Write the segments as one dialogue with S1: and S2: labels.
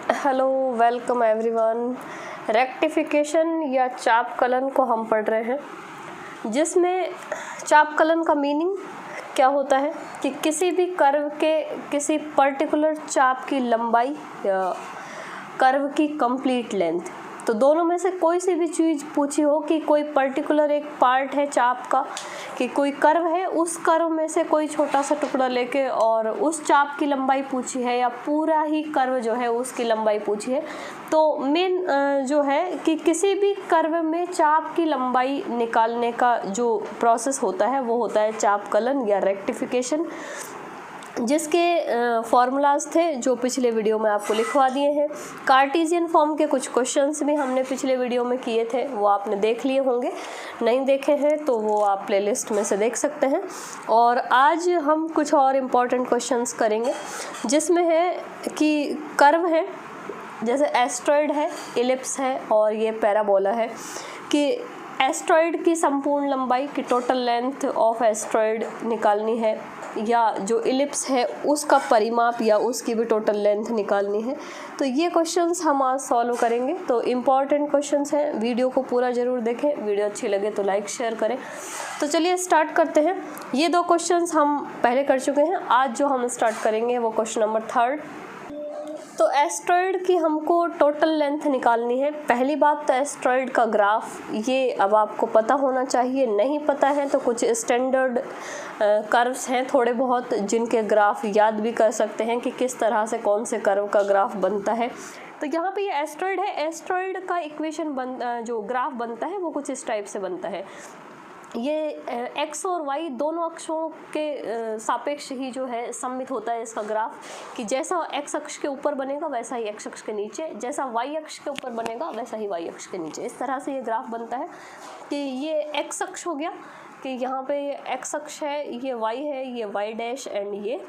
S1: Hello, welcome everyone. Rectification या चापकलन को हम पढ़ रहे हैं, जिसमें चापकलन का मीनिंग क्या होता है कि किसी भी कर्व के किसी पर्टिकुलर चाप की लंबाई या कर्व की कंप्लीट लेंथ। तो दोनों में से कोई सी भी चीज़ पूछी हो कि कोई पर्टिकुलर एक पार्ट है चाप का, कि कोई कर्व है, उस कर्व में से कोई छोटा सा टुकड़ा लेके और उस चाप की लंबाई पूछी है या पूरा ही कर्व जो है उसकी लंबाई पूछी है, तो मेन जो है कि किसी भी कर्व में चाप की लंबाई निकालने का जो प्रोसेस होता है वो होता है चापकलन या रेक्टिफिकेशन, जिसके फॉर्मूलाज थे जो पिछले वीडियो में आपको लिखवा दिए हैं। कार्टेशियन फॉर्म के कुछ क्वेश्चंस भी हमने पिछले वीडियो में किए थे, वो आपने देख लिए होंगे। नहीं देखे हैं तो वो आप प्लेलिस्ट में से देख सकते हैं। और आज हम कुछ और इम्पॉर्टेंट क्वेश्चंस करेंगे, जिसमें है कि कर्व है, जैसे एस्ट्रॉयड है, इलिप्स है और ये पैराबोला है, कि एस्ट्रॉयड की संपूर्ण लंबाई की टोटल लेंथ ऑफ एस्ट्रॉयड निकालनी है, या जो इलिप्स है उसका परिमाप या उसकी भी टोटल लेंथ निकालनी है। तो ये क्वेश्चंस हम आज सॉल्व करेंगे। तो इम्पॉर्टेंट क्वेश्चंस हैं, वीडियो को पूरा ज़रूर देखें। वीडियो अच्छी लगे तो लाइक शेयर करें। तो चलिए स्टार्ट करते हैं। ये दो क्वेश्चंस हम पहले कर चुके हैं, आज जो हम स्टार्ट करेंगे वो क्वेश्चन नंबर 3। तो एस्ट्रॉयड की हमको टोटल लेंथ निकालनी है। पहली बात तो एस्ट्रॉयड का ग्राफ, ये अब आपको पता होना चाहिए। नहीं पता है तो कुछ स्टैंडर्ड कर्व्स हैं थोड़े बहुत, जिनके ग्राफ याद भी कर सकते हैं कि किस तरह से कौन से कर्व का ग्राफ बनता है। तो यहाँ पे ये एस्ट्रॉयड है, एस्ट्रॉयड का इक्वेशन जो ग्राफ बनता है वो कुछ इस टाइप से बनता है। ये एक्स और वाई दोनों अक्षों के सापेक्ष ही जो है सममित होता है इसका ग्राफ, कि जैसा एक्स अक्ष के ऊपर बनेगा वैसा ही एक्स अक्ष के नीचे, जैसा वाई अक्ष के ऊपर बनेगा वैसा ही वाई अक्ष के नीचे। इस तरह से ये ग्राफ बनता है कि ये एक्स अक्ष हो गया, कि यहाँ पे ये एक्स अक्ष है, ये वाई है, ये वाई डैश एंड ये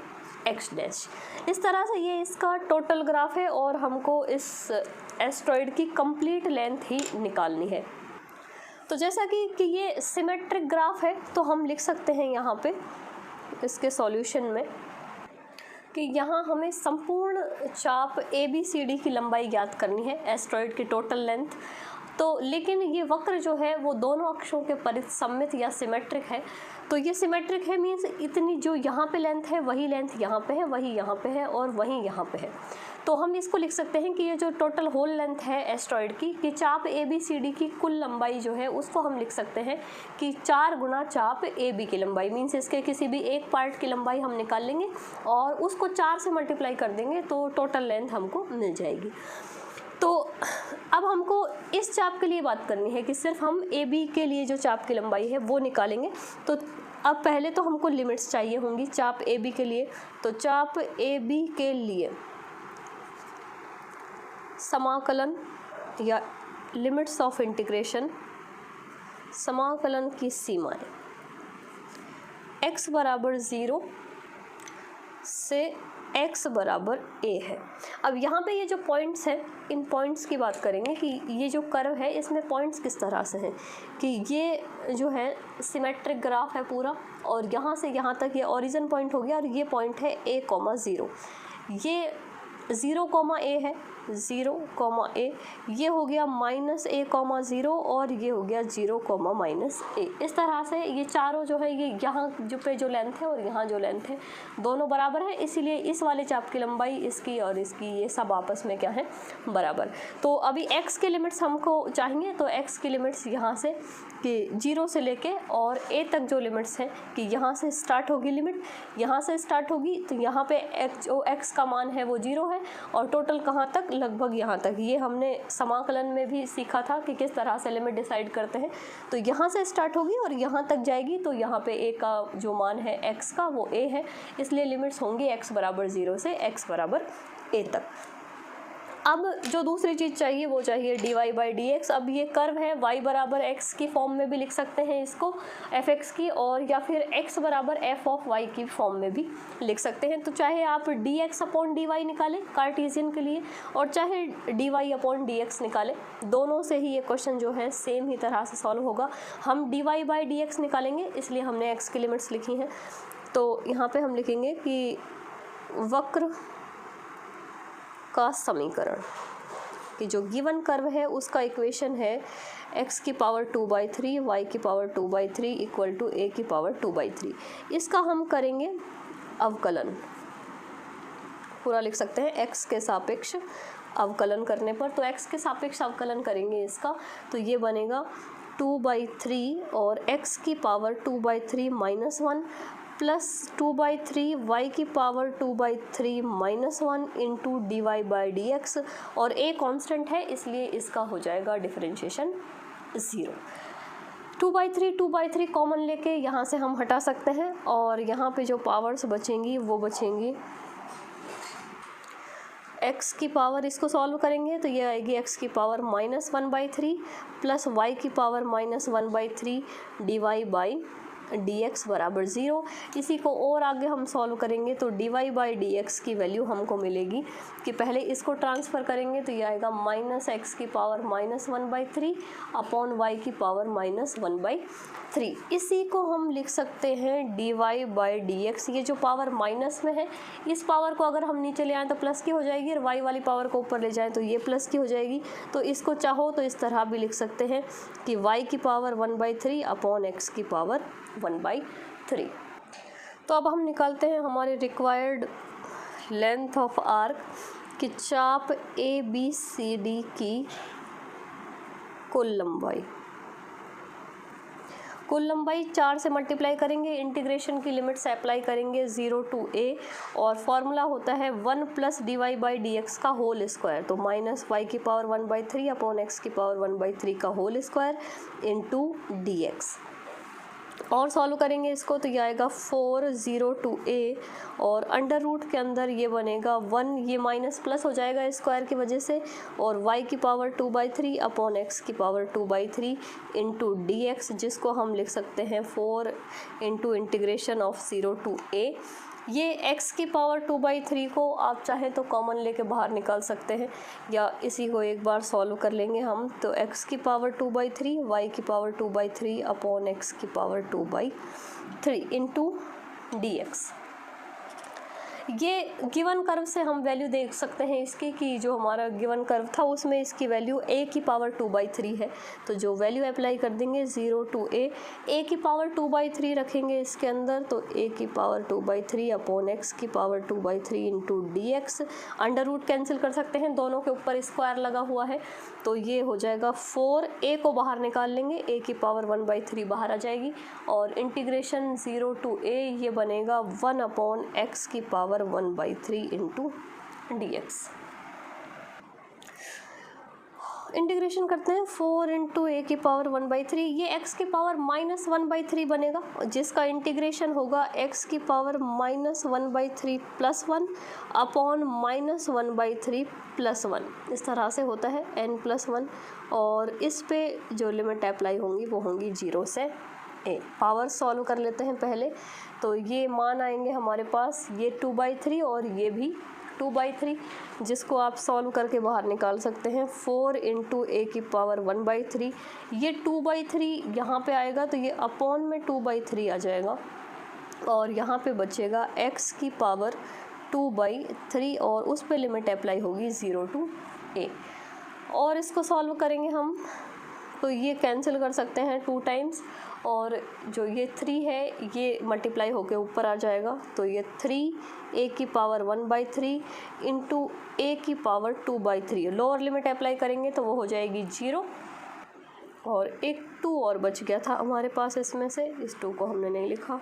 S1: एक्स डैश। इस तरह से ये इसका टोटल ग्राफ है और हमको इस एस्ट्रॉयड की कंप्लीट लेंथ ही निकालनी है। तो जैसा कि ये सिमेट्रिक ग्राफ है, तो हम लिख सकते हैं यहाँ पे इसके सॉल्यूशन में कि यहाँ हमें संपूर्ण चाप ABCD की लंबाई ज्ञात करनी है, एस्ट्रॉयड की टोटल लेंथ। तो लेकिन ये वक्र जो है वो दोनों अक्षों के परिसम्मित या सिमेट्रिक है। तो ये सिमेट्रिक है मीन्स इतनी जो यहाँ पे लेंथ है वही लेंथ यहाँ पे है, वही यहाँ पे है और वही यहाँ पे है। तो हम इसको लिख सकते हैं कि ये जो टोटल होल लेंथ है एस्ट्रॉयड की, कि चाप ABCD की कुल लंबाई जो है उसको हम लिख सकते हैं कि 4 गुना चाप AB की लंबाई, मीन्स इसके किसी भी एक पार्ट की लंबाई हम निकाल लेंगे और उसको 4 से मल्टीप्लाई कर देंगे तो टोटल लेंथ हमको मिल जाएगी। तो अब हमको इस चाप के लिए बात करनी है कि सिर्फ हम AB के लिए जो चाप की लंबाई है वो निकालेंगे। तो अब पहले तो हमको लिमिट्स चाहिए होंगी चाप AB के लिए। तो चाप AB के लिए समाकलन या लिमिट्स ऑफ इंटीग्रेशन, समाकलन की सीमाएं x बराबर 0 से x बराबर a है। अब यहाँ पे ये जो पॉइंट्स हैं, इन पॉइंट्स की बात करेंगे कि ये जो कर्व है इसमें पॉइंट्स किस तरह से हैं, कि ये जो है सिमेट्रिक ग्राफ है पूरा, और यहाँ से यहाँ तक ये ओरिजिन पॉइंट हो गया और ये पॉइंट है a, 0। ये 0, a है, 0, a, ये हो गया -a, 0 और ये हो गया 0, -a। इस तरह से ये चारों जो है, ये यहाँ जो लेंथ है और यहाँ जो लेंथ है दोनों बराबर है, इसीलिए इस वाले चाप की लंबाई इसकी और इसकी ये सब आपस में क्या है, बराबर। तो अभी x के लिमिट्स हमको चाहिए, तो x की लिमिट्स यहाँ से कि 0 से लेके और a तक जो लिमिट्स हैं, कि यहाँ से स्टार्ट होगी लिमिट, यहाँ से स्टार्ट होगी, तो यहाँ पे x का मान है वो 0 है और टोटल कहाँ तक, लगभग यहाँ तक। ये हमने समाकलन में भी सीखा था कि किस तरह से लिमिट डिसाइड करते हैं। तो यहाँ से स्टार्ट होगी और यहाँ तक जाएगी, तो यहाँ पे a का जो मान है x का वो a है, इसलिए लिमिट्स होंगी x बराबर 0 से x बराबर a तक। अब जो दूसरी चीज़ चाहिए वो चाहिए dy/dx। अब ये कर्व है, y बराबर x की फॉर्म में भी लिख सकते हैं इसको, fx की, और या फिर x बराबर f(y) की फॉर्म में भी लिख सकते हैं। तो चाहे आप dx/dy निकालें कार्टेशियन के लिए, और चाहे dy/dx निकालें, दोनों से ही ये क्वेश्चन जो है सेम ही तरह से सॉल्व होगा। हम dy/dx निकालेंगे, इसलिए हमने x की लिमिट्स लिखी हैं। तो यहाँ पे हम लिखेंगे कि वक्र का समीकरण, कि जो गिवन कर्व है उसका इक्वेशन है x की पावर 2/3 y की पावर 2/3 इक्वल टू a की पावर 2/3। इसका हम करेंगे अवकलन, पूरा लिख सकते हैं x के सापेक्ष अवकलन करने पर। तो x के सापेक्ष अवकलन करेंगे इसका, तो ये बनेगा 2/3 और x की पावर 2/3 माइनस 1 प्लस 2/3 y की पावर 2/3 माइनस 1 इंटू dy/dx, और a कांस्टेंट है इसलिए इसका हो जाएगा डिफरेंशिएशन 0। 2/3 कॉमन लेके यहाँ से हम हटा सकते हैं, और यहाँ पे जो पावर्स बचेंगी वो बचेंगी x की पावर, इसको सॉल्व करेंगे तो ये आएगी x की पावर -1/3 प्लस y की पावर -1/3 dy/dx बराबर 0। इसी को और आगे हम सॉल्व करेंगे तो dy/dx की वैल्यू हमको मिलेगी कि पहले इसको ट्रांसफ़र करेंगे तो ये आएगा -x की पावर -1/3 अपॉन y की पावर -1/3। इसी को हम लिख सकते हैं dy/dx। ये जो पावर माइनस में है, इस पावर को अगर हम नीचे ले आएँ तो प्लस की हो जाएगी, और y वाली पावर को ऊपर ले जाएँ तो ये प्लस की हो जाएगी। तो इसको चाहो तो इस तरह भी लिख सकते हैं कि y की पावर 1/3 अपॉन x की पावर 1/3। तो अब हम निकालते हैं हमारे रिक्वायर्ड लेंथ ऑफ आर्क कि चाप ABCD की कुल लंबाई 4 से मल्टीप्लाई करेंगे, इंटीग्रेशन की लिमिट्स अप्लाई करेंगे 0 to a, और फॉर्मूला होता है 1 प्लस dy/dx का होल स्क्वायर, तो माइनस y की पावर 1/3 अपॉन x की पावर 1/3 का होल स्क्वायर इंटू dx। और सॉल्व करेंगे इसको तो ये आएगा 4 0 to a, और अंडर रूट के अंदर ये बनेगा 1, ये माइनस प्लस हो जाएगा स्क्वायर की वजह से, और y की पावर 2/3 अपॉन x की पावर 2/3 इंटू dx, जिसको हम लिख सकते हैं 4 into integration of 0 to a। ये x की पावर 2/3 को आप चाहें तो कॉमन लेके बाहर निकाल सकते हैं, या इसी को एक बार सॉल्व कर लेंगे हम। तो x की पावर 2/3 y की पावर 2/3 अपॉन x की पावर 2/3 इंटू dx। ये गिवन कर्व से हम वैल्यू देख सकते हैं इसकी, कि जो हमारा गिवन कर्व था उसमें इसकी वैल्यू a की पावर 2/3 है, तो जो वैल्यू अप्लाई कर देंगे 0 to a की पावर 2/3 रखेंगे इसके अंदर, तो a की पावर 2/3 अपॉन x की power 2/3 into dx। Under root cancel कर सकते हैं, दोनों के ऊपर स्क्वायर लगा हुआ है, तो ये हो जाएगा 4, a को बाहर निकाल लेंगे, a की पावर 1/3 बाहर आ जाएगी, और इंटीग्रेशन 0 to a ये बनेगा 1 अपॉन x की पावर 1/3 इंटू dx। इंटीग्रेशन करते हैं 4 इंटू a की पावर 1/3, ये x की पावर -1/3 बनेगा, जिसका इंटीग्रेशन होगा x की पावर -1/3 प्लस 1 अपॉन -1/3 प्लस 1। इस तरह से होता है n+1, और इस पे जो लिमिट अप्लाई होंगी वो होंगी 0 से a। पावर सॉल्व कर लेते हैं पहले, तो ये मान आएंगे हमारे पास, ये 2/3 और ये भी 2/3, जिसको आप सॉल्व करके बाहर निकाल सकते हैं। 4 इंटू a की पावर 1/3, ये 2/3 यहाँ पे आएगा तो ये अपॉन में 2/3 आ जाएगा, और यहाँ पे बचेगा x की पावर 2/3, और उस पे लिमिट अप्लाई होगी 0 to a। और इसको सॉल्व करेंगे हम तो ये कैंसिल कर सकते हैं 2 टाइम्स, और जो ये 3 है ये मल्टीप्लाई होके ऊपर आ जाएगा, तो ये 3 a की पावर 1/3 इंटू a की पावर 2/3, लोअर लिमिट अप्लाई करेंगे तो वो हो जाएगी 0, और एक 2 और बच गया था हमारे पास इसमें से, इस 2 को हमने नहीं लिखा,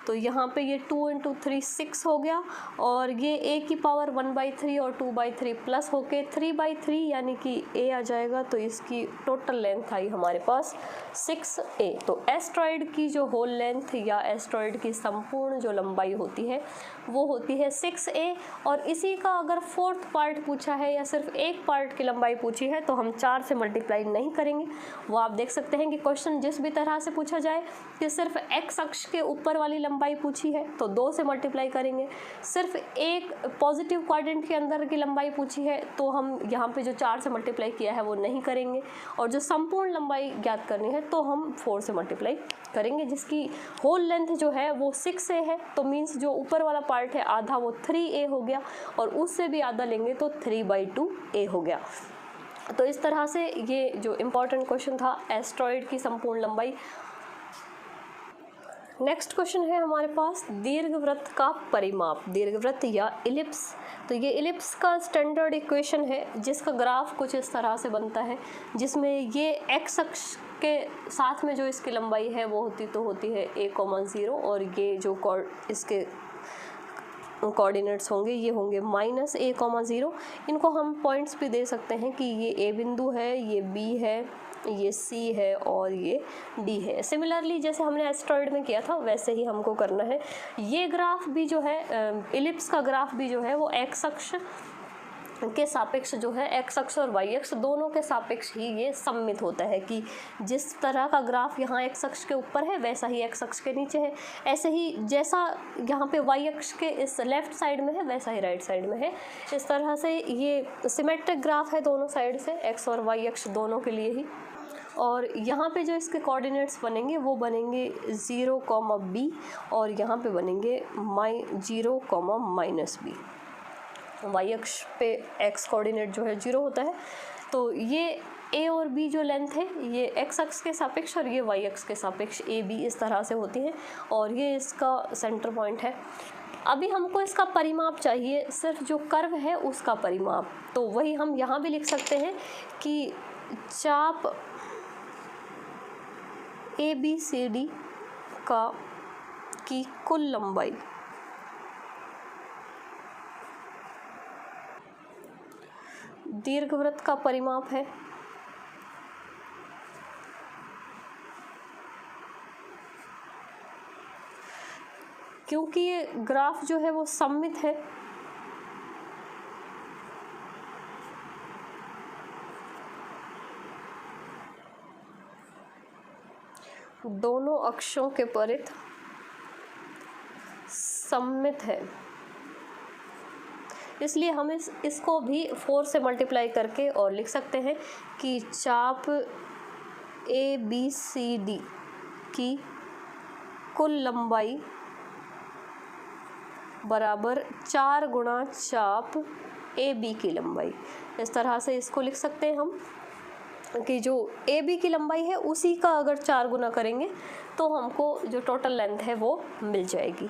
S1: तो यहाँ पे ये 2 इंटू 3 6 हो गया, और ये a की पावर 1/3 और 2/3 प्लस होके 3/3 यानी कि a आ जाएगा, तो इसकी टोटल लेंथ आई हमारे पास 6a। तो एस्ट्रॉयड की जो होल लेंथ या एस्ट्रॉयड की संपूर्ण जो लंबाई होती है वो होती है 6a, और इसी का अगर 4th पार्ट पूछा है या सिर्फ एक पार्ट की लंबाई पूछी है तो हम 4 से मल्टीप्लाई नहीं करेंगे। वो आप देख सकते हैं कि क्वेश्चन जिस भी तरह से पूछा जाए कि सिर्फ एक्स अक्ष के ऊपर वाली लंबाई पूछी है तो 2 से मल्टीप्लाई करेंगे, सिर्फ एक पॉजिटिव क्वाड्रेंट के अंदर की लंबाई पूछी है तो हम यहाँ पे जो 4 से मल्टीप्लाई किया है वो नहीं करेंगे, और जो संपूर्ण लंबाई ज्ञात करनी है तो हम 4 से मल्टीप्लाई करेंगे, जिसकी होल लेंथ जो है वो 6a है। तो मीन्स जो ऊपर वाला पार्ट है आधा वो 3a हो गया, और उससे भी आधा लेंगे तो 3/2a हो गया। तो इस तरह से ये जो इम्पोर्टेंट क्वेश्चन था एस्ट्रॉयड की संपूर्ण लंबाई। नेक्स्ट क्वेश्चन है हमारे पास दीर्घवृत्त का परिमाप, दीर्घवृत्त या इलिप्स। तो ये इलिप्स का स्टैंडर्ड इक्वेशन है जिसका ग्राफ कुछ इस तरह से बनता है, जिसमें ये एक्स अक्ष के साथ में जो इसकी लंबाई है वो होती है a,0, और ये जो इसके कोऑर्डिनेट्स होंगे ये होंगे -a,0। इनको हम पॉइंट्स भी दे सकते हैं कि ये a बिंदु है, ये b है, ये c है और ये d है। सिमिलरली जैसे हमने एस्ट्रॉयड में किया था वैसे ही हमको करना है। ये ग्राफ भी जो है इलिप्स का ग्राफ भी जो है वो एक्स अक्ष के सापेक्ष जो है, एक्स अक्ष और वाई अक्ष दोनों के सापेक्ष ही ये सममित होता है कि जिस तरह का ग्राफ यहाँ एक्स अक्ष के ऊपर है वैसा ही एक्स अक्ष के नीचे है, ऐसे ही जैसा यहाँ पे वाई अक्ष के इस लेफ्ट साइड में है वैसा ही राइट साइड में है। इस तरह से ये सिमेट्रिक ग्राफ है दोनों साइड से, एक्स और वाई अक्ष दोनों के लिए ही। और यहाँ पे जो इसके कोऑर्डिनेट्स बनेंगे वो बनेंगे 0, b, और यहाँ पे बनेंगे -0, -b। वाई अक्ष पे एक्स कोऑर्डिनेट जो है 0 होता है, तो ये ए और बी जो लेंथ है ये एक्स अक्ष के सापेक्ष और ये वाई अक्ष के सापेक्ष ए बी इस तरह से होती है, और ये इसका सेंटर पॉइंट है। अभी हमको इसका परिमाप चाहिए, सिर्फ जो कर्व है उसका परिमाप। तो वही हम यहाँ भी लिख सकते हैं कि चाप ABCD की कुल लंबाई दीर्घवृत्त का परिमाप है। क्योंकि ये ग्राफ जो है वो सममित है, दोनों अक्षों के परिध सममित है, इसलिए हम इसको भी 4 से मल्टीप्लाई करके और लिख सकते हैं कि चाप ABCD की कुल लंबाई बराबर 4 गुणा चाप AB की लंबाई। इस तरह से इसको लिख सकते हैं हम कि जो AB की लंबाई है उसी का अगर 4 गुना करेंगे तो हमको जो टोटल लेंथ है वो मिल जाएगी।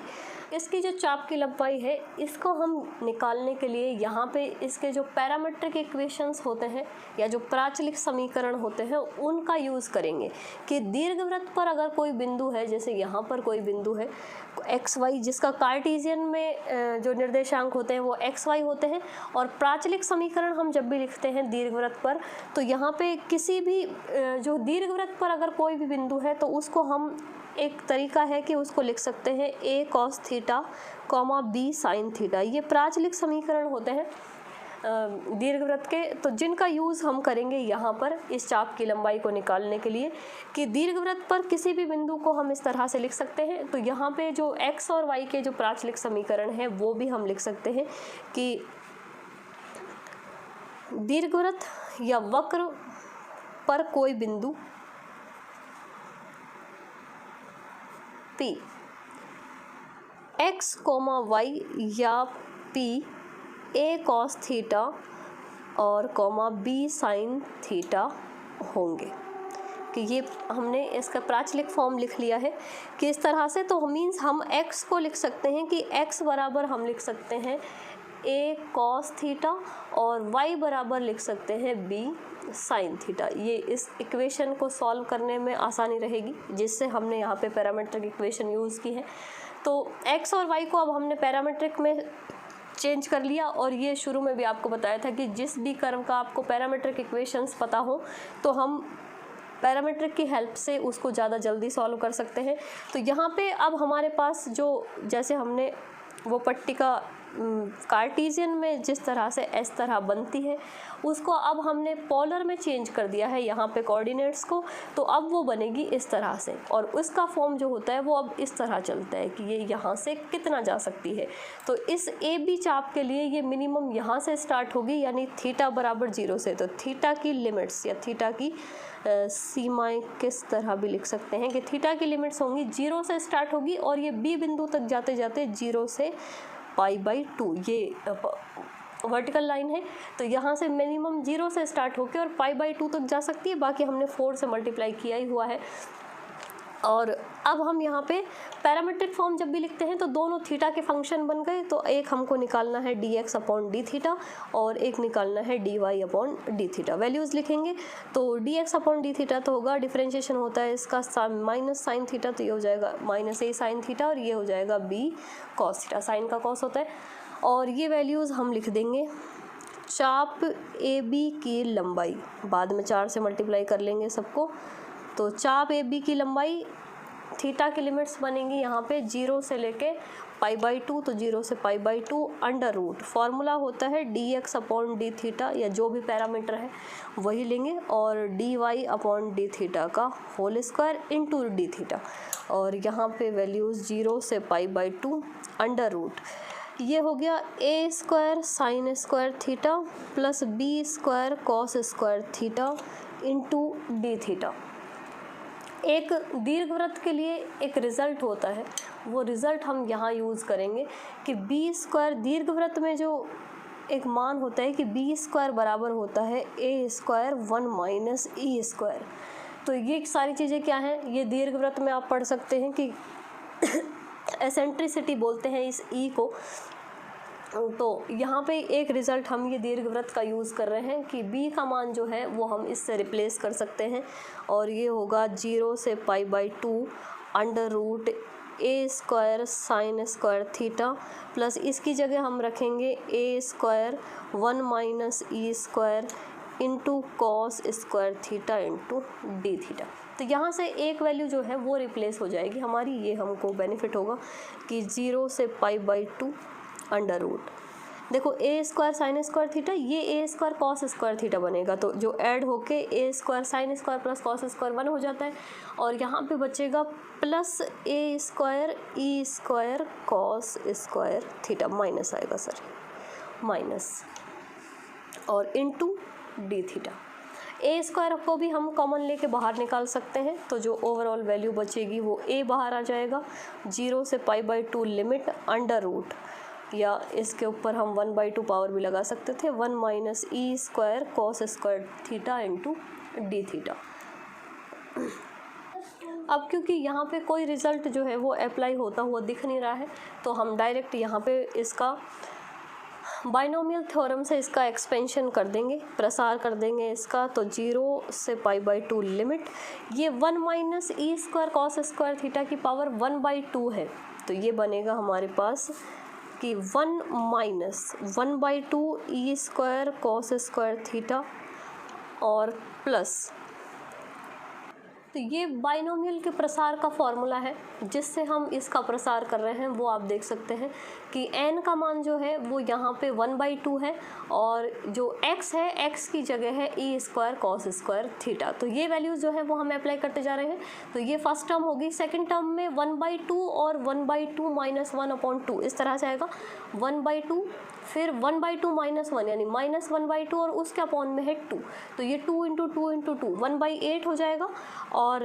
S1: इसकी जो चाप की लंबाई है इसको हम निकालने के लिए यहाँ पे इसके जो पैरामीट्रिक इक्वेशंस होते हैं या जो प्राचलिक समीकरण होते हैं उनका यूज़ करेंगे कि दीर्घवृत्त पर अगर कोई बिंदु है, जैसे यहाँ पर कोई बिंदु है XY, जिसका कार्टेशियन में जो निर्देशांक होते हैं वो XY होते हैं, और प्राचलिक समीकरण हम जब भी लिखते हैं दीर्घवृत्त पर तो यहाँ पे किसी भी जो दीर्घवृत्त पर अगर कोई भी बिंदु है तो उसको हम एक तरीका है कि उसको लिख सकते हैं A cos theta, B sin theta. ये प्राचलिक समीकरण होते हैं दीर्घवृत्त के, तो जिनका यूज़ हम करेंगे यहाँ पर इस चाप की लंबाई को निकालने के लिए कि दीर्घवृत्त पर किसी भी बिंदु को हम इस तरह से लिख सकते हैं। तो यहाँ पे जो x और y के जो प्राचलिक समीकरण है वो भी हम लिख सकते हैं कि दीर्घवृत्त या वक्र पर कोई बिंदु P x, y या P A cos थीटा और B sin थीटा होंगे। कि ये हमने इसका प्राचलिक फॉर्म लिख लिया है कि इस तरह से, तो मीन्स हम x को लिख सकते हैं कि x बराबर हम लिख सकते हैं A cos थीटा और y बराबर लिख सकते हैं B साइन थीटा। ये इस इक्वेशन को सॉल्व करने में आसानी रहेगी, जिससे हमने यहाँ पे पैरामीट्रिक इक्वेशन यूज़ की है। तो x और y को अब हमने पैरामीट्रिक में चेंज कर लिया, और ये शुरू में भी आपको बताया था कि जिस भी कर्व का आपको पैरामीट्रिक इक्वेशंस पता हो तो हम पैरामीट्रिक की हेल्प से उसको ज़्यादा जल्दी सॉल्व कर सकते हैं। तो यहाँ पे अब हमारे पास जो, जैसे हमने वो पट्टिका कार्टीजियन में जिस तरह से इस तरह बनती है उसको अब हमने पोलर में चेंज कर दिया है यहाँ पे कोऑर्डिनेट्स को, तो अब वो बनेगी इस तरह से, और उसका फॉर्म जो होता है वो अब इस तरह चलता है कि ये यहाँ से कितना जा सकती है। तो इस ए बी चाप के लिए ये मिनिमम यहाँ से स्टार्ट होगी, यानी थीटा बराबर 0 से। तो थीटा की लिमिट्स या थीटा की सीमाएं किस तरह भी लिख सकते हैं कि थीटा की लिमिट्स होंगी 0 से स्टार्ट होगी और ये बी बिंदु तक जाते जाते 0 से π/2 ये वर्टिकल लाइन है। तो यहाँ से मिनिमम 0 से स्टार्ट होकर और π/2 तक जा सकती है, बाकी हमने 4 से मल्टीप्लाई किया ही हुआ है। और अब हम यहाँ पे पैरामेट्रिक फॉर्म जब भी लिखते हैं तो दोनों थीटा के फंक्शन बन गए। तो एक हमको निकालना है dx/d और एक निकालना है dy/d। वैल्यूज़ लिखेंगे तो dx/d तो होगा, डिफरेंशिएशन होता है इसका माइनस साइन थीटा, तो ये हो जाएगा -a साइन थीटा और ये हो जाएगा b cos थीटा, साइन का cos होता है। और ये वैल्यूज़ हम लिख देंगे चाप ए बी की लंबाई, बाद में 4 से मल्टीप्लाई कर लेंगे सबको। तो चाप ए बी की लंबाई थीटा की लिमिट्स बनेंगी यहाँ पे 0 से लेके π/2, तो 0 से π/2 अंडर रूट, फार्मूला होता है dx/d या जो भी पैरामीटर है वही लेंगे, और dy/d का होल स्क्वायर इंटू d। और यहाँ पे वैल्यूज़ 0 से π/2 अंडर रूट, ये हो गया a square sine square theta plus b square cos square theta into d। एक दीर्घवृत्त के लिए एक रिज़ल्ट होता है, वो रिज़ल्ट हम यहाँ यूज़ करेंगे कि b स्क्वायर, दीर्घवृत्त में जो एक मान होता है कि b स्क्वायर बराबर होता है a square 1 minus e square. तो ये सारी चीज़ें क्या हैं, ये दीर्घवृत्त में आप पढ़ सकते हैं कि एसेंट्रिसिटी बोलते हैं इस e को। तो यहाँ पे एक रिज़ल्ट हम ये दीर्घवृत्त का यूज़ कर रहे हैं कि b का मान जो है वो हम इससे रिप्लेस कर सकते हैं, और ये होगा 0 से π/2 under root a square sine square theta plus इसकी जगह हम रखेंगे a square 1 minus e square into cos square theta into d। तो यहाँ से एक वैल्यू जो है वो रिप्लेस हो जाएगी हमारी, ये हमको बेनिफिट होगा कि 0 से π/2 अंडर रूट, देखो a square sine square theta, ये a square cos square theta बनेगा, तो जो ऐड होके a square sine square plus cos square 1 हो जाता है, और यहाँ पे बचेगा plus a square e square cos square theta, minus आएगा सर, माइनस और into d theta. a square को भी हम कॉमन लेके बाहर निकाल सकते हैं, तो जो ओवरऑल वैल्यू बचेगी वो a बाहर आ जाएगा, 0 से π/2 लिमिट अंडर रूट, या इसके ऊपर हम 1/2 पावर भी लगा सकते थे, 1 minus e square cos square theta into d theta. अब क्योंकि यहाँ पे कोई रिज़ल्ट जो है वो अप्लाई होता हुआ दिख नहीं रहा है, तो हम डायरेक्ट यहाँ पे इसका बाइनोमियल थ्योरम से इसका एक्सपेंशन कर देंगे, प्रसार कर देंगे इसका। तो 0 से π/2 लिमिट, ये 1 minus e square cos square theta की पावर 1/2 है, तो ये बनेगा हमारे पास कि 1 माइनस 1/2 ई स्क्वायर कॉस स्क्वायर थीटा और प्लस, तो ये बाइनोमियल के प्रसार का फॉर्मूला है जिससे हम इसका प्रसार कर रहे हैं। वो आप देख सकते हैं कि n का मान जो है वो यहाँ पे 1/2 है, और जो x है x की जगह है ई स्क्वायर कॉस स्क्वायर थीटा। तो ये वैल्यूज़ जो है वो हम अप्लाई करते जा रहे हैं। तो ये फर्स्ट टर्म होगी, सेकंड टर्म में 1/2 और 1/2 माइनस 1/2 इस तरह से आएगा, 1/2 फिर 1/2 माइनस 1 यानी माइनस 1/2 और उसके अपॉन में है 2, तो ये 2 इंटू 2 इंटू 2 1/8 हो जाएगा। और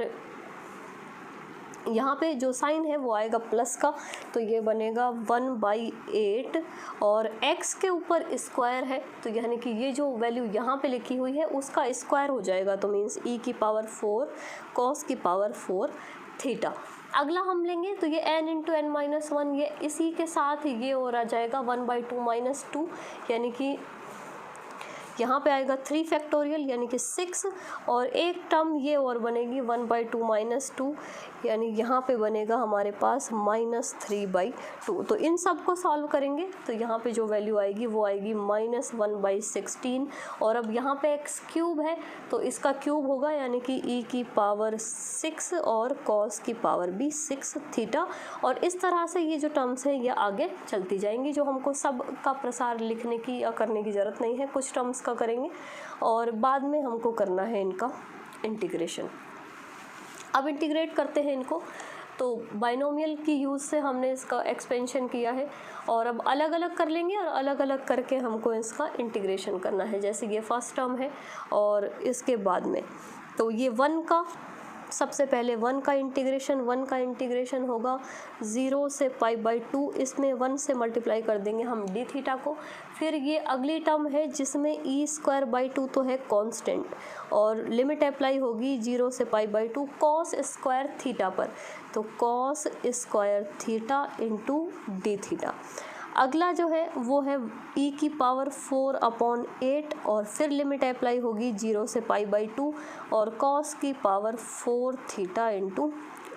S1: यहाँ पे जो साइन है वो आएगा प्लस का, तो ये बनेगा 1/8 और x के ऊपर स्क्वायर है, तो यानी कि ये जो वैल्यू यहाँ पे लिखी हुई है उसका स्क्वायर हो जाएगा, तो मीन्स e की पावर 4 cos की पावर 4 थीटा। अगला हम लेंगे तो ये n इंटू n माइनस 1, ये इसी के साथ ये और आ जाएगा 1/2 माइनस 2, यानी कि यहाँ पे आएगा 3 फैक्टोरियल यानी कि 6, और एक टर्म ये और बनेगी 1/2 माइनस 2 यानी यहाँ पे बनेगा हमारे पास -3/2। तो इन सब को सॉल्व करेंगे तो यहाँ पे जो वैल्यू आएगी वो आएगी -1/16। और अब यहाँ पे x क्यूब है तो इसका क्यूब होगा यानी कि e⁻6 और cos की पावर भी 6 थीटा। और इस तरह से ये जो टर्म्स हैं ये आगे चलती जाएंगी, जो हमको सब का प्रसार लिखने की या करने की ज़रूरत नहीं है, कुछ टर्म्स का करेंगे और बाद में हमको करना है इनका इंटीग्रेशन। अब इंटीग्रेट करते हैं इनको। तो बाइनोमियल की यूज़ से हमने इसका एक्सपेंशन किया है और अब अलग अलग कर लेंगे और अलग अलग करके हमको इसका इंटीग्रेशन करना है। जैसे ये फर्स्ट टर्म है और इसके बाद में तो ये 1 का सबसे पहले 1 का इंटीग्रेशन होगा 0 से π/2, इसमें 1 से मल्टीप्लाई कर देंगे हम डी थीटा को। फिर ये अगली टर्म है जिसमें e²/2 तो है कांस्टेंट और लिमिट अप्लाई होगी 0 से π/2 cos स्क्वायर थीटा पर, तो cos square theta into d theta. अगला जो है वो है e⁻4/8 और फिर लिमिट अप्लाई होगी 0 से π/2 और cos की power 4 theta into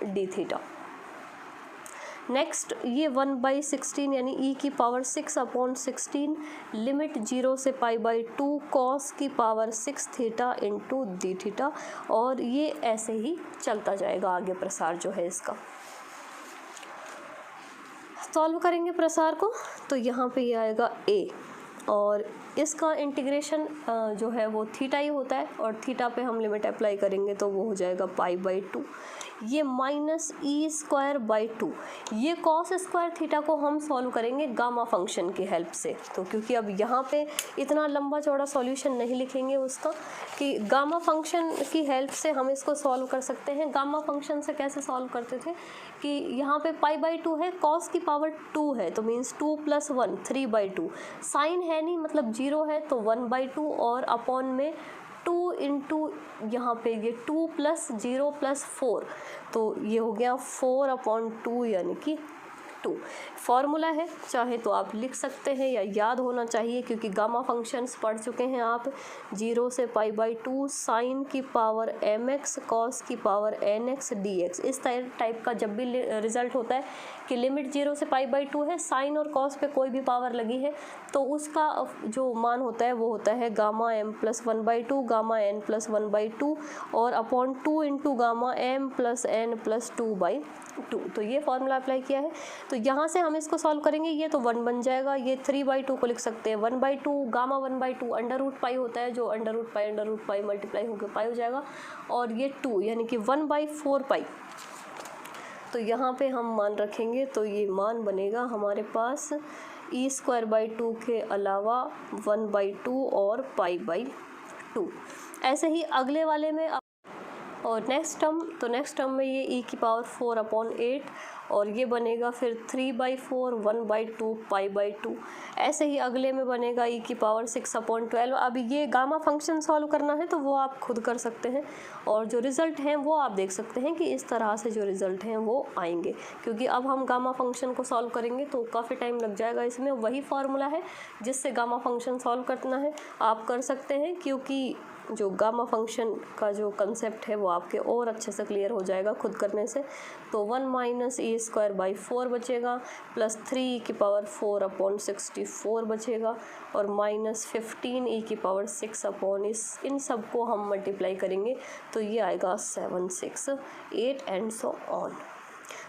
S1: d theta. Next ये 1/16 यानी e⁻6/16 लिमिट 0 से π/2 cos की power 6 theta into d theta. और ये ऐसे ही चलता जाएगा आगे प्रसार जो है इसका। सॉल्व करेंगे प्रसार को तो यहाँ पे ये आएगा a और इसका इंटीग्रेशन जो है वो थीटा ही होता है और थीटा पे हम लिमिट अप्लाई करेंगे तो वो हो जाएगा π/2। ये -e²/2, ये cos स्क्वायर थीटा को हम सॉल्व करेंगे गामा फंक्शन की हेल्प से। तो क्योंकि अब यहाँ पे इतना लंबा चौड़ा सॉल्यूशन नहीं लिखेंगे उसका, कि गामा फंक्शन की हेल्प से हम इसको सॉल्व कर सकते हैं। गामा फंक्शन से कैसे सॉल्व करते थे कि यहाँ पे π/2 है, cos की पावर 2 है तो मीन्स 2 + 1 3/2, साइन है नहीं मतलब 0 है तो 1/2 और अपॉन में 2 इंटू यहाँ पे ये 2 + 0 + 4 तो ये हो गया 4/2 यानी कि 2। फॉर्मूला है, चाहे तो आप लिख सकते हैं या याद होना चाहिए क्योंकि गामा फंक्शंस पढ़ चुके हैं आप। 0 से π/2 साइन की पावर mx cos की पावर nx dx। इस टाइप का जब भी रिजल्ट होता है कि लिमिट 0 से π/2 है, साइन और cos पे कोई भी पावर लगी है तो उसका जो मान होता है वो होता है गामा m + 1/2 गामा n + 1/2 और upon 2 into gamma m + n + 2/2। तो ये फॉर्मूला अप्लाई किया है। तो यहाँ से हम इसको सॉल्व करेंगे, ये तो 1 बन जाएगा, ये 3/2 को लिख सकते हैं 1/2 गामा 1/2 √π होता है जो √π मल्टीप्लाई होकर पाई हो जाएगा और ये 2 यानी कि 1/4π। तो यहाँ पे हम मान रखेंगे तो ये मान बनेगा हमारे पास e²/2 के अलावा 1/2 और π/2। ऐसे ही अगले वाले में और नेक्स्ट टर्म में ये e⁻4/8 और ये बनेगा फिर 3/4 1/2 π/2। ऐसे ही अगले में बनेगा e⁻6/12। अब ये गामा फंक्शन सॉल्व करना है तो वो आप खुद कर सकते हैं और जो रिज़ल्ट हैं वो आप देख सकते हैं कि इस तरह से जो रिज़ल्ट हैं वो आएंगे। क्योंकि अब हम गामा फंक्शन को सॉल्व करेंगे तो काफ़ी टाइम लग जाएगा। इसमें वही फार्मूला है जिससे गामा फंक्शन सॉल्व करना है, आप कर सकते हैं क्योंकि जो गामा फंक्शन का जो कंसेप्ट है वो आपके और अच्छे से क्लियर हो जाएगा खुद करने से। तो 1 - e²/4 बचेगा प्लस 3e⁴/64 बचेगा और -15 e⁻6 इन सब को हम मल्टीप्लाई करेंगे तो ये आएगा 7 6 8 एंड सो ऑन।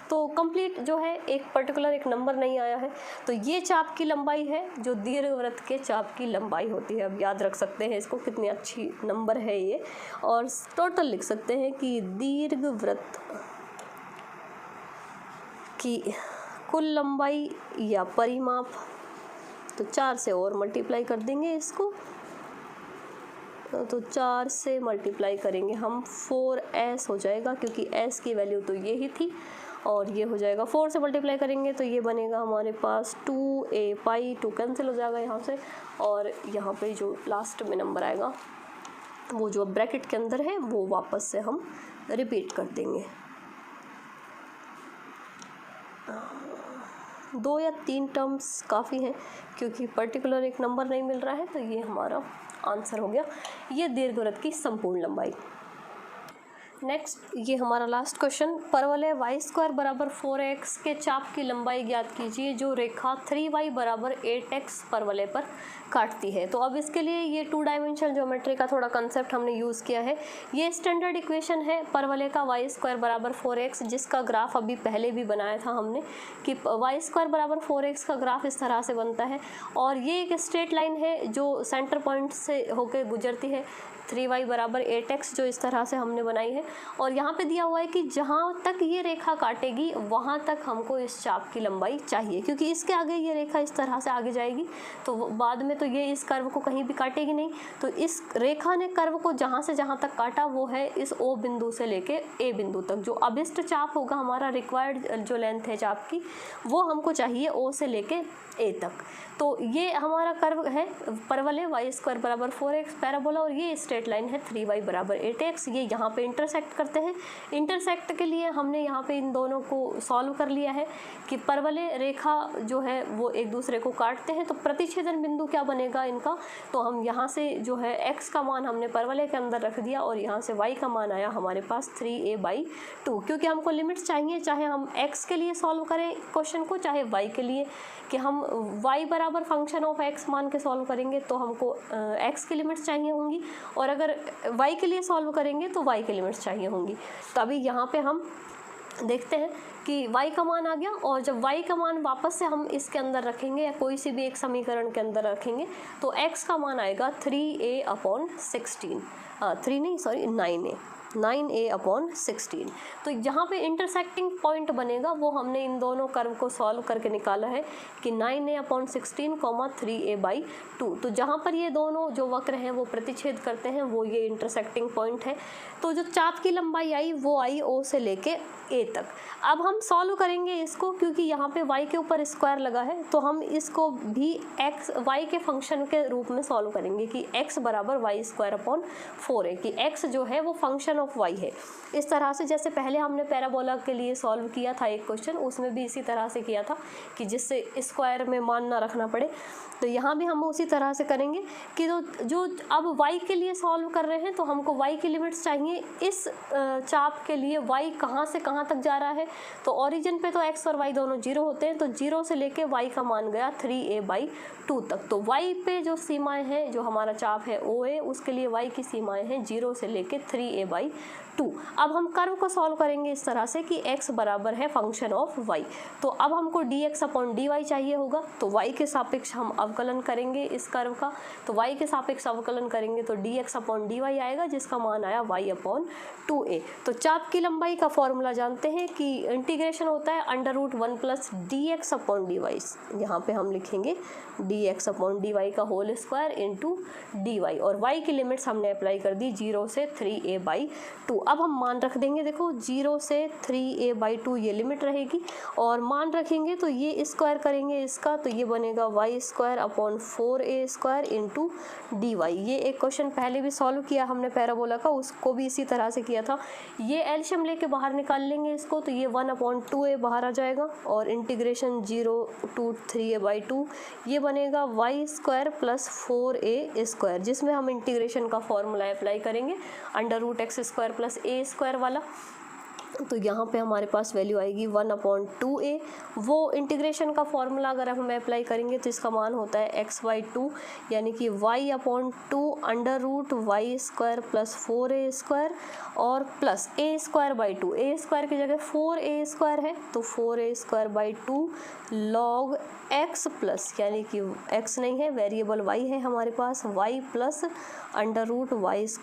S1: तो कंप्लीट जो है एक पर्टिकुलर एक नंबर नहीं आया है। तो ये चाप की लंबाई है जो दीर्घवृत्त के चाप की लंबाई होती है। अब याद रख सकते हैं इसको, कितनी अच्छी नंबर है ये। और टोटल लिख सकते हैं कि दीर्घवृत्त की कुल लंबाई या परिमाप, तो 4 से और मल्टीप्लाई कर देंगे इसको, तो 4 से मल्टीप्लाई करेंगे हम 4s हो जाएगा क्योंकि s की वैल्यू तो ये ही थी और ये हो जाएगा 4 से मल्टीप्लाई करेंगे तो ये बनेगा हमारे पास 2a π 2 कैंसिल हो जाएगा यहाँ से और यहाँ पे जो लास्ट में नंबर आएगा वो जो ब्रैकेट के अंदर है वो वापस से हम रिपीट कर देंगे। 2 या 3 टर्म्स काफ़ी हैं क्योंकि पर्टिकुलर एक नंबर नहीं मिल रहा है। तो ये हमारा आंसर हो गया, ये दीर्घवृत्त की संपूर्ण लंबाई। नेक्स्ट ये हमारा लास्ट क्वेश्चन, परवलय y² बराबर 4x के चाप की लंबाई ज्ञात कीजिए जो रेखा 3y बराबर 8x परवलय पर काटती है। तो अब इसके लिए ये 2 डायमेंशनल ज्योमेट्री का थोड़ा कंसेप्ट हमने यूज़ किया है। ये स्टैंडर्ड इक्वेशन है परवलय का y² बराबर 4x, जिसका ग्राफ अभी पहले भी बनाया था हमने कि y² बराबर 4x का ग्राफ इस तरह से बनता है और ये एक स्ट्रेट लाइन है जो सेंटर पॉइंट से होकर गुजरती है 3y बराबर 8x, जो इस तरह से हमने बनाई है। और यहाँ पे दिया हुआ है कि जहाँ तक ये रेखा काटेगी वहाँ तक हमको इस चाप की लंबाई चाहिए, क्योंकि इसके आगे ये रेखा इस तरह से आगे जाएगी तो बाद में तो ये इस कर्व को कहीं भी काटेगी नहीं। तो इस रेखा ने कर्व को जहाँ से जहाँ तक काटा वो है इस O बिंदु से लेके A बिंदु तक। जो अभिष्ट चाप होगा हमारा, रिक्वायर्ड जो लेंथ है चाप की, वो हमको चाहिए O से लेके A तक। तो ये हमारा कर्व है परवलय y² बराबर 4x पैराबोला और ये स्ट्रेट लाइन है 3y बराबर 8x। ये यहाँ पे इंटरसेक्ट करते हैं। इंटरसेक्ट के लिए हमने यहाँ पे इन दोनों को सॉल्व कर लिया है कि परवलय रेखा जो है वो एक दूसरे को काटते हैं, तो प्रतिच्छेदन बिंदु क्या बनेगा इनका। तो हम यहाँ से जो है x का मान हमने परवलय के अंदर रख दिया और यहाँ से y का मान आया हमारे पास 3a/2, क्योंकि हमको लिमिट्स चाहिए, चाहे हम x के लिए सॉल्व करें क्वेश्चन को चाहे y के लिए, कि हम y बराबर फंक्शन ऑफ x मान के सॉल्व करेंगे तो हमको x की लिमिट्स चाहिए होंगी, और अगर y के लिए सॉल्व करेंगे तो y की लिमिट्स चाहिए होंगी। तो अभी यहाँ पे हम देखते हैं कि y का मान आ गया, और जब y का मान वापस से हम इसके अंदर रखेंगे या कोई सी भी एक समीकरण के अंदर रखेंगे तो x का मान आएगा 3a/16, 9a/16। तो यहाँ पे इंटरसेक्टिंग पॉइंट बनेगा वो हमने इन दोनों कर्व को सॉल्व करके निकाला है कि 9a/16, 3a/2। तो जहाँ पर ये दोनों जो वक्र हैं वो प्रतिच्छेद करते हैं वो ये इंटरसेक्टिंग पॉइंट है। तो जो चाप की लंबाई आई वो आई O से लेके A तक। अब हम सॉल्व करेंगे इसको, क्योंकि यहाँ पे y के ऊपर स्क्वायर लगा है तो हम इसको भी y के फंक्शन के रूप में सॉल्व करेंगे कि x बराबर y²/4 है, कि x जो है वो फंक्शन ऑफ y है। इस तरह से जैसे पहले हमने पैराबोला के लिए सॉल्व किया था एक क्वेश्चन, उसमें भी इसी तरह से किया था कि जिससे स्क्वायर में मान ना रखना पड़े। तो यहाँ भी हम उसी तरह से करेंगे कि जो अब y के लिए सॉल्व कर रहे हैं तो हमको y की लिमिट्स चाहिए। इस चाप के लिए y कहाँ से कहाँ तक जा रहा है, तो ओरिजिन पे तो x और y दोनों 0 होते हैं, तो 0 से लेके y का मान गया 3a/2 तक। तो y पे जो सीमाएं हैं, जो हमारा चाप है OA, उसके लिए y की सीमाएं हैं 0 से लेके 3a/2। अब हम कर्व को सॉल्व करेंगे इस तरह से कि x बराबर है फंक्शन ऑफ y। तो अब हमको dx/dy चाहिए होगा, तो y के सापेक्ष हम अवकलन करेंगे इस कर्व का। तो y के सापेक्ष अवकलन करेंगे तो dx/dy आएगा, जिसका मान आया y/2a। तो चाप की लंबाई का फॉर्मूला जानते हैं कि इंटीग्रेशन होता है √1 + dx/dy। यहाँ पे हम लिखेंगे dx/dy का होल स्क्वायर इंटू dy, और y की लिमिट्स हमने अप्लाई कर दी 0 से 3a/2। अब हम मान रख देंगे, देखो 0 से 3a/2 ये लिमिट रहेगी, और मान रखेंगे तो ये स्क्वायर करेंगे इसका, तो ये बनेगा y²/4a² इंटू dy। ये एक क्वेश्चन पहले भी सॉल्व किया हमने पैराबोला का, उसको भी इसी तरह से किया था। ये एलशियम लेके बाहर निकाल लेंगे इसको, तो ये 1/2a बाहर आ जाएगा, और इंटीग्रेशन 0 to 3a/2 ये बनेगा y² + 4a², जिसमें हम इंटीग्रेशन का फॉर्मूला अप्लाई करेंगे √x² + a² वाला। तो यहाँ पे हमारे पास वैल्यू आएगी 1/2a। वो इंटीग्रेशन का फॉर्मूला अगर हम अप्लाई करेंगे तो इसका मान होता है x/2, यानी कि y/2 √y² + 4a² और प्लस a²/2। a² की जगह 4a² है तो 4a²/2 log x प्लस, यानी कि x नहीं है, वेरिएबल y है हमारे पास, y प्लस √y² +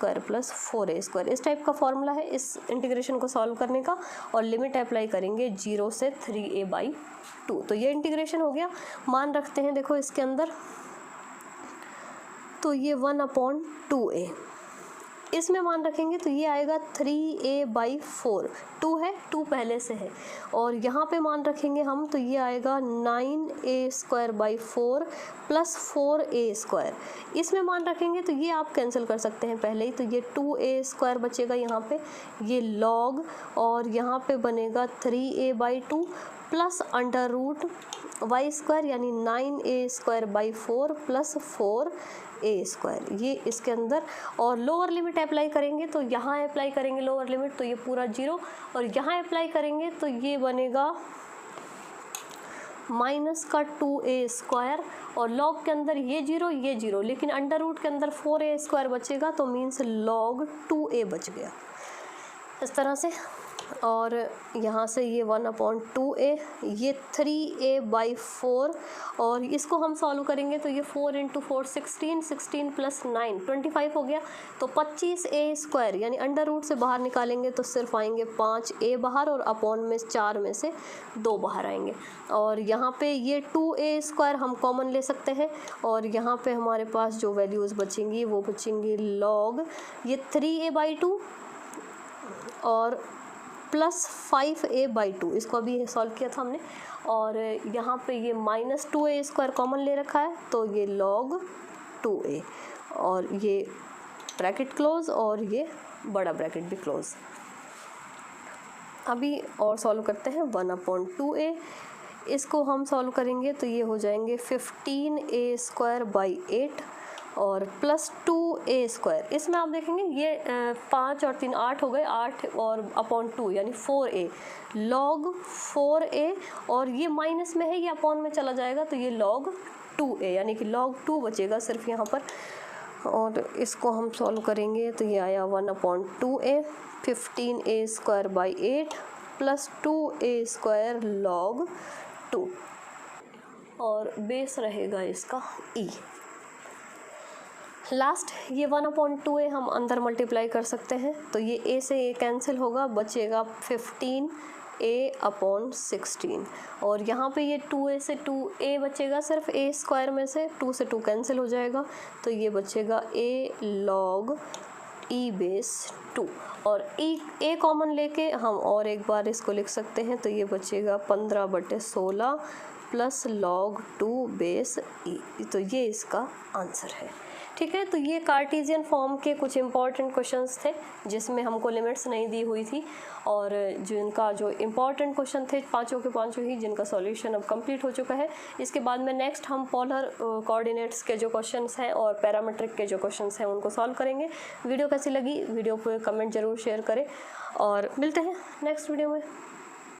S1: 4a²। इस टाइप का फॉर्मूला है इस इंटीग्रेशन को सॉल्व करने का, और लिमिट अप्लाई करेंगे 0 से 3a/2। तो ये इंटीग्रेशन हो गया। मान रखते हैं देखो इसके अंदर, तो ये 1/2a इसमें मान रखेंगे तो ये आएगा 3a/4। 2 है, 2 पहले से है, और यहाँ पे मान रखेंगे हम तो ये आएगा 9a²/4 + 4a²। इसमें मान रखेंगे तो ये आप कैंसिल कर सकते हैं पहले ही, तो ये 2a² बचेगा यहाँ पे, ये log, और यहाँ पे बनेगा 3a/2 प्लस √y² यानी 9a²/4 + 4 ए स्क्वायर, ये इसके अंदर, और लोअर लिमिट अप्लाई करेंगे तो यहाँ अप्लाई करेंगे लोअर लिमिट तो ये पूरा 0, और यहाँ अप्लाई करेंगे तो ये बनेगा माइनस का 2a स्क्वायर, और लॉग के अंदर ये 0, लेकिन अंडर रूट के अंदर 4a स्क्वायर बचेगा तो मीन्स लॉग 2a बच गया इस तरह से। और यहाँ से ये 1/2a, ये 3a/4, और इसको हम सॉल्व करेंगे तो ये 4 × 4 16, 16 + 9 25 हो गया, तो 25a स्क्वायर, यानी अंडर रूट से बाहर निकालेंगे तो सिर्फ आएंगे 5a बाहर, और अपॉन में 4 में से 2 बाहर आएंगे। और यहाँ पे ये 2a स्क्वायर हम कॉमन ले सकते हैं, और यहाँ पे हमारे पास जो वैल्यूज़ बचेंगी वो बचेंगी लॉग ये 3a/2 और प्लस 5a/2, इसको अभी सॉल्व किया था हमने, और यहाँ पे ये माइनस 2a स्क्वायर कॉमन ले रखा है तो ये log 2a, और ये ब्रैकेट क्लोज और ये बड़ा ब्रैकेट भी क्लोज। अभी और सॉल्व करते हैं 1/2a, इसको हम सॉल्व करेंगे तो ये हो जाएंगे 15a स्क्वायर बाई 8 और प्लस 2a स्क्वायर। इसमें आप देखेंगे ये 5 और 3 8 हो गए, 8 और अपॉन 2 यानी 4a, log 4a, और ये माइनस में है ये अपॉन में चला जाएगा तो ये log 2a, यानी कि log 2 बचेगा सिर्फ यहाँ पर। और इसको हम सॉल्व करेंगे तो ये आया 1/2a 15a square by 8 plus 2a square log 2, और बेस रहेगा इसका e। लास्ट ये 1/2a हम अंदर मल्टीप्लाई कर सकते हैं तो ये a से a कैंसिल होगा, बचेगा 15a/16, और यहाँ पे ये 2a से 2a बचेगा, सिर्फ a स्क्वायर में से 2 से 2 कैंसिल हो जाएगा तो ये बचेगा a log e/2, और a कॉमन लेके हम और एक बार इसको लिख सकते हैं तो ये बचेगा 15/16 प्लस log 2/e, तो ये इसका आंसर है। ठीक है, तो ये कार्टेशियन फॉर्म के कुछ इंपॉर्टेंट क्वेश्चंस थे जिसमें हमको लिमिट्स नहीं दी हुई थी, और जिनका जो इम्पॉर्टेंट क्वेश्चन थे पांचों के पांचों ही, जिनका सॉल्यूशन अब कंप्लीट हो चुका है। इसके बाद में नेक्स्ट हम पोलर कोऑर्डिनेट्स के जो क्वेश्चंस हैं और पैरामीट्रिक के जो क्वेश्चंस हैं उनको सॉल्व करेंगे। वीडियो कैसी लगी, वीडियो को कमेंट जरूर शेयर करें, और मिलते हैं नेक्स्ट वीडियो में।